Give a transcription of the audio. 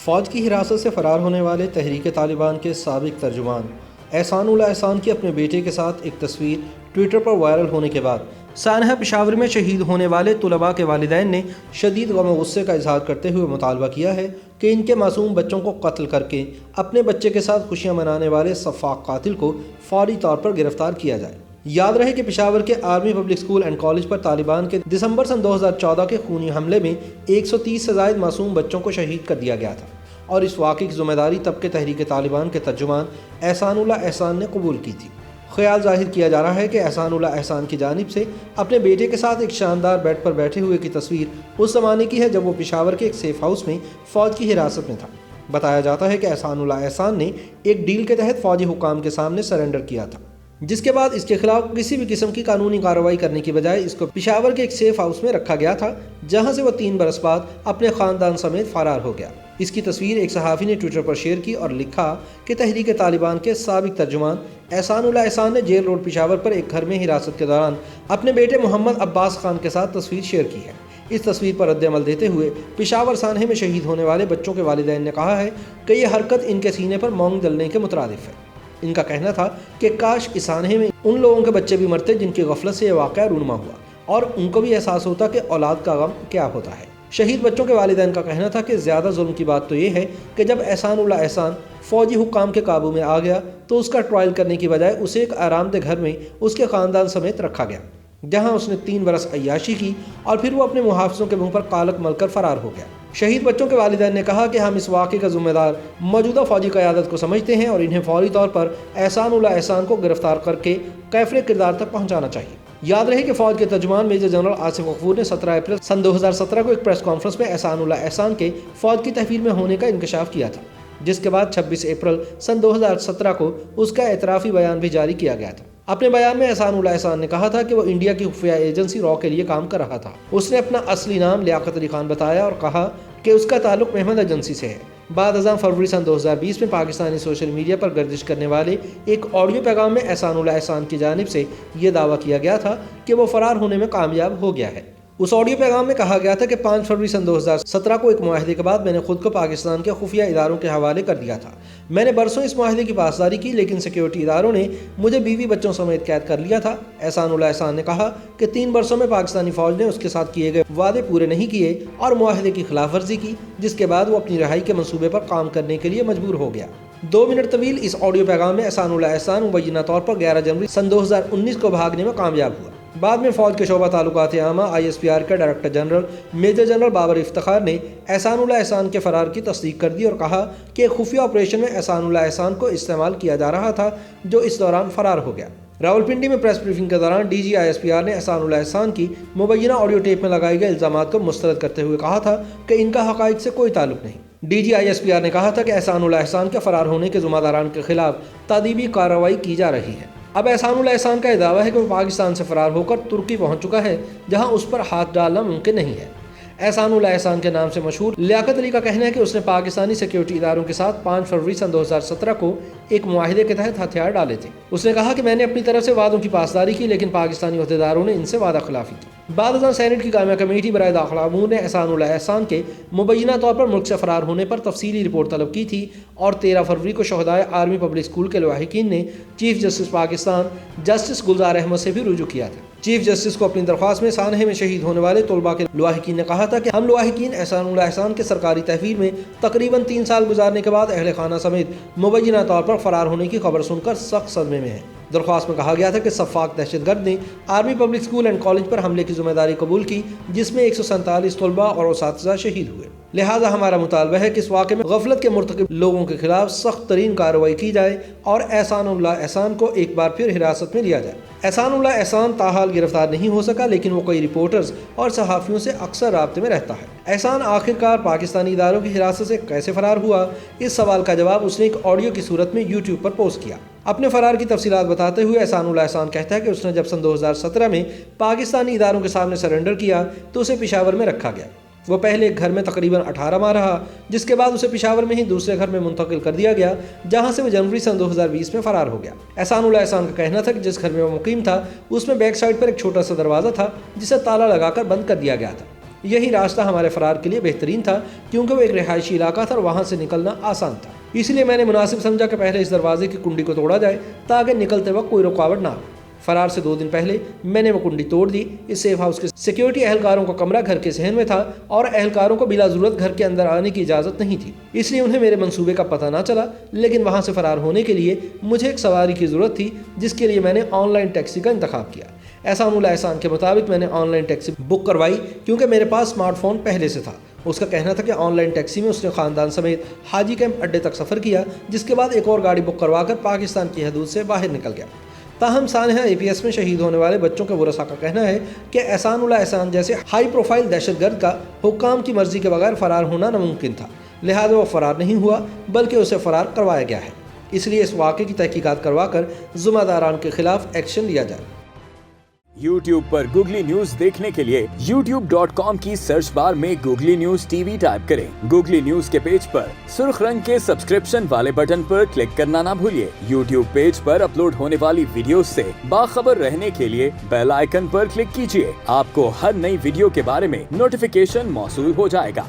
فوج کی حراست سے فرار ہونے والے تحریک طالبان کے سابق ترجمان احسان اللہ احسان کی اپنے بیٹے کے ساتھ ایک تصویر ٹویٹر پر وائرل ہونے کے بعد سانحہ پشاور میں شہید ہونے والے طلباء کے والدین نے شدید غم و غصے کا اظہار کرتے ہوئے مطالبہ کیا ہے کہ ان کے معصوم بچوں کو قتل کر کے اپنے بچے کے ساتھ خوشیاں منانے والے سفاک قاتل کو فوری طور پر گرفتار کیا جائے۔ یاد رہے کہ پشاور کے army public school and college پر طالبان کے دسمبر سن 2014 کے خونی حملے میں 130 سے زائد معصوم بچوں کو شہید کر دیا گیا تھا، اور اس واقعے کی ذمہ داری تب کے تحریک طالبان کے ترجمان احسان اللہ احسان نے قبول کی تھی۔ خیال ظاہر کیا جا رہا ہے کہ احسان اللہ احسان کی جانب سے اپنے بیٹے کے ساتھ ایک شاندار بیڈ پر بیٹھے ہوئے کی تصویر اس زمانے کی ہے جب وہ پشاور کے ایک سیف ہاؤس میں فوج کی حراست میں تھا۔ بتایا جاتا ہے کہ احسان اللہ احسان نے ایک ڈیل کے تحت فوجی حکام کے سامنے سرنڈر کیا تھا، جس کے بعد اس کے خلاف کسی بھی قسم کی قانونی کارروائی کرنے کی بجائے اس کو پشاور کے ایک سیف ہاؤس میں رکھا گیا تھا، جہاں سے وہ 3 برس بعد اپنے خاندان سمیت فرار ہو گیا۔ اس کی تصویر ایک صحافی نے ٹویٹر پر شیئر کی اور لکھا کہ تحریک طالبان کے سابق ترجمان احسان اللہ احسان نے جیل روڈ پشاور پر ایک گھر میں حراست کے دوران اپنے بیٹے محمد عباس خان کے ساتھ تصویر شیئر کی ہے۔ اس تصویر پر رد عمل دیتے ہوئے پشاور سانحے میں شہید ہونے والے بچوں کے والدین نے کہا ہے کہ یہ حرکت ان کے سینے پر مونگ جلنے کے مترادف ہے۔ ان کا کہنا تھا کہ کاش اس سانحے میں ان لوگوں کے بچے بھی مرتے جن کی غفلت سے یہ واقعہ رونما ہوا، اور ان کو بھی احساس ہوتا کہ اولاد کا غم کیا ہوتا ہے۔ شہید بچوں کے والدین کا کہنا تھا کہ زیادہ ظلم کی بات تو یہ ہے کہ جب احسان اللہ احسان فوجی حکام کے قابو میں آ گیا تو اس کا ٹرائل کرنے کی بجائے اسے ایک آرام دہ گھر میں اس کے خاندان سمیت رکھا گیا، جہاں اس نے 3 برس عیاشی کی اور پھر وہ اپنے محافظوں کے منہ پر قالق مل کر فرار ہو گیا۔ شہید بچوں کے والدین نے کہا کہ ہم اس واقعے کا ذمہ دار موجودہ فوجی قیادت کو سمجھتے ہیں اور انہیں فوری طور پر احسان اللہ احسان کو گرفتار کر کے کیفر کردار تک پہنچانا چاہیے۔ یاد رہے کہ فوج کے ترجمان میجر جنرل آصف غفور نے 17 اپریل سن 2017 کو ایک پریس کانفرنس میں احسان اللہ احسان کے فوج کی تحویل میں ہونے کا انکشاف کیا تھا، جس کے بعد 26 اپریل سن 2017 کو اس کا اعترافی بیان بھی جاری کیا گیا تھا۔ اپنے بیان میں احسان اللہ احسان نے کہا تھا کہ وہ انڈیا کی خفیہ ایجنسی را کے لیے کام کر رہا تھا۔ اس نے اپنا اصلی نام لیاقت علی خان بتایا اور کہا کہ اس کا تعلق محمد ایجنسی سے ہے۔ بعد ازاں فروری سن 2020 میں پاکستانی سوشل میڈیا پر گردش کرنے والے ایک آڈیو پیغام میں احسان اللہ احسان کی جانب سے یہ دعویٰ کیا گیا تھا کہ وہ فرار ہونے میں کامیاب ہو گیا ہے۔ اس آڈیو پیغام میں کہا گیا تھا کہ 5 فروری سن 2017 کو ایک معاہدے کے بعد میں نے خود کو پاکستان کے خفیہ اداروں کے حوالے کر دیا تھا۔ میں نے برسوں اس معاہدے کی پاسداری کی، لیکن سیکیورٹی اداروں نے مجھے بیوی بچوں سمیت قید کر لیا تھا۔ احسان اللہ احسان نے کہا کہ 3 برسوں میں پاکستانی فوج نے اس کے ساتھ کیے گئے وعدے پورے نہیں کیے اور معاہدے کی خلاف ورزی کی، جس کے بعد وہ اپنی رہائی کے منصوبے پر کام کرنے کے لیے مجبور ہو گیا۔ 2 منٹ طویل اس آڈیو پیغام میں احسان اللہ احسان مبینہ طور پر 11 جنوری سن 2019 کو بھاگنے میں کامیاب ہوا۔ بعد میں فوج کے شعبہ تعلقات عامہ ISPR کے director general major general Babar Iftikhar نے احسان اللہ احسان کے فرار کی تصدیق کر دی اور کہا کہ خفیہ آپریشن میں احسان اللہ احسان کو استعمال کیا جا رہا تھا، جو اس دوران فرار ہو گیا۔ راولپنڈی میں پریس بریفنگ کے دوران DG ISPR نے احسان اللہ احسان کی مبینہ آڈیو ٹیپ میں لگائے گئے الزامات کو مسترد کرتے ہوئے کہا تھا کہ ان کا حقائق سے کوئی تعلق نہیں۔ DG ISPR نے کہا تھا کہ احسان اللہ احسان کے فرار ہونے کے ذمہ داران کے خلاف تادیبی کارروائی کی جا رہی ہے۔ اب احسان اللہ احسان کا یہ دعویٰ ہے کہ وہ پاکستان سے فرار ہو کر ترکی پہنچ چکا ہے، جہاں اس پر ہاتھ ڈالنا ممکن نہیں ہے۔ احسان اللہ احسان کے نام سے مشہور لیاقت علی کا کہنا ہے کہ اس نے پاکستانی سیکیورٹی اداروں کے ساتھ 5 فروری سن 2017 کو ایک معاہدے کے تحت ہتھیار ڈالے تھے۔ اس نے کہا کہ میں نے اپنی طرف سے وعدوں کی پاسداری کی، لیکن پاکستانی عہدیداروں نے ان سے وعدہ خلافی کی۔ بعد ازاں سینٹ کی قائمہ کمیٹی برائے داخلہ امور نے احسان اللہ احسان کے مبینہ طور پر ملک سے فرار ہونے پر تفصیلی رپورٹ طلب کی تھی، اور 13 فروری کو شہدائے آرمی پبلک اسکول کے لواحقین نے chief justice Pakistan justice Gulzar Ahmed سے بھی رجوع کیا تھا۔ چیف جسٹس کو اپنی درخواست میں سانحے میں شہید ہونے والے طلباء کے لواحقین نے کہا تھا کہ ہم لواحقین احسان اللہ احسان کے سرکاری تحویل میں تقریباً 3 سال گزارنے کے بعد اہل خانہ سمیت مبینہ طور پر فرار ہونے کی خبر سن کر سخت صدمے میں ہیں۔ درخواست میں کہا گیا تھا کہ سفاک دہشت گرد نے army public school and college پر حملے کی ذمہ داری قبول کی، جس میں 147 طلباء اور اساتذہ شہید ہوئے۔ لہٰذا ہمارا مطالبہ ہے کہ اس واقعے میں غفلت کے مرتکب لوگوں کے خلاف سخت ترین کارروائی کی جائے اور احسان اللہ احسان کو ایک بار پھر حراست میں لیا جائے۔ احسان اللہ احسان تاحال گرفتار نہیں ہو سکا، لیکن وہ کئی رپورٹرز اور صحافیوں سے اکثر رابطے میں رہتا ہے۔ احسان آخرکار پاکستانی اداروں کی حراست سے کیسے فرار ہوا؟ اس سوال کا جواب اس نے ایک آڈیو کی صورت میں YouTube پر پوسٹ کیا۔ اپنے فرار کی تفصیلات بتاتے ہوئے احسان اللہ احسان کہتا ہے کہ اس نے جب سن 2017 میں پاکستانی اداروں کے سامنے سرنڈر کیا تو اسے پشاور میں رکھا گیا۔ وہ پہلے ایک گھر میں تقریباً 18 ماہ رہا، جس کے بعد اسے پشاور میں ہی دوسرے گھر میں منتقل کر دیا گیا، جہاں سے وہ جنوری سن 2020 میں فرار ہو گیا۔ احسان اللہ احسان کا کہنا تھا کہ جس گھر میں وہ مقیم تھا اس میں بیک سائڈ پر ایک چھوٹا سا دروازہ تھا جسے تالا لگا کر بند کر دیا گیا تھا۔ یہی راستہ ہمارے فرار کے لیے بہترین تھا کیونکہ وہ ایک رہائشی علاقہ تھا اور وہاں سے نکلنا آسان تھا۔ اس لیے میں نے مناسب سمجھا کہ پہلے اس دروازے کی کنڈی کو توڑا جائے تاکہ نکلتے وقت کوئی رکاوٹ نہ ہو۔ فرار سے 2 دن پہلے میں نے وہ کنڈی توڑ دی۔ اس سیف ہاؤس کے سیکیورٹی اہلکاروں کا کمرہ گھر کے صحن میں تھا اور اہلکاروں کو بلا ضرورت گھر کے اندر آنے کی اجازت نہیں تھی، اس لیے انہیں میرے منصوبے کا پتہ نہ چلا۔ لیکن وہاں سے فرار ہونے کے لیے مجھے ایک سواری کی ضرورت تھی، جس کے لیے میں نے آن لائن ٹیکسی کا انتخاب کیا۔ احسان اللہ احسان کے مطابق میں نے آن لائن ٹیکسی بک کروائی کیونکہ میرے پاس اسمارٹ فون پہلے سے تھا۔ اس کا کہنا تھا کہ آن لائن ٹیکسی میں اس نے خاندان سمیت حاجی کیمپ اڈے تک سفر کیا، جس کے بعد ایک اور گاڑی بک کروا کر پاکستان کی حدود سے باہر نکل گیا۔ تاہم سانحہ APS میں شہید ہونے والے بچوں کے ورثاء کا کہنا ہے کہ احسان اللہ احسان جیسے ہائی پروفائل دہشت گرد کا حکام کی مرضی کے بغیر فرار ہونا ناممکن تھا، لہذا وہ فرار نہیں ہوا بلکہ اسے فرار کروایا گیا ہے۔ اس لیے اس واقعے کی تحقیقات کروا کر ذمہ داران کے خلاف ایکشن لیا جائے۔ YouTube پر گوگلی نیوز دیکھنے کے لیے youtube.com کی سرچ بار میں گوگلی نیوز TV ٹائپ کریں۔ گوگلی نیوز کے پیج پر سرخ رنگ کے سبسکرپشن والے بٹن پر کلک کرنا نہ بھولیے۔ YouTube پیج پر اپلوڈ ہونے والی ویڈیوز سے باخبر رہنے کے لیے بیل آئیکن پر کلک کیجیے۔ آپ کو ہر نئی ویڈیو کے بارے میں نوٹیفیکیشن موصول ہو جائے گا۔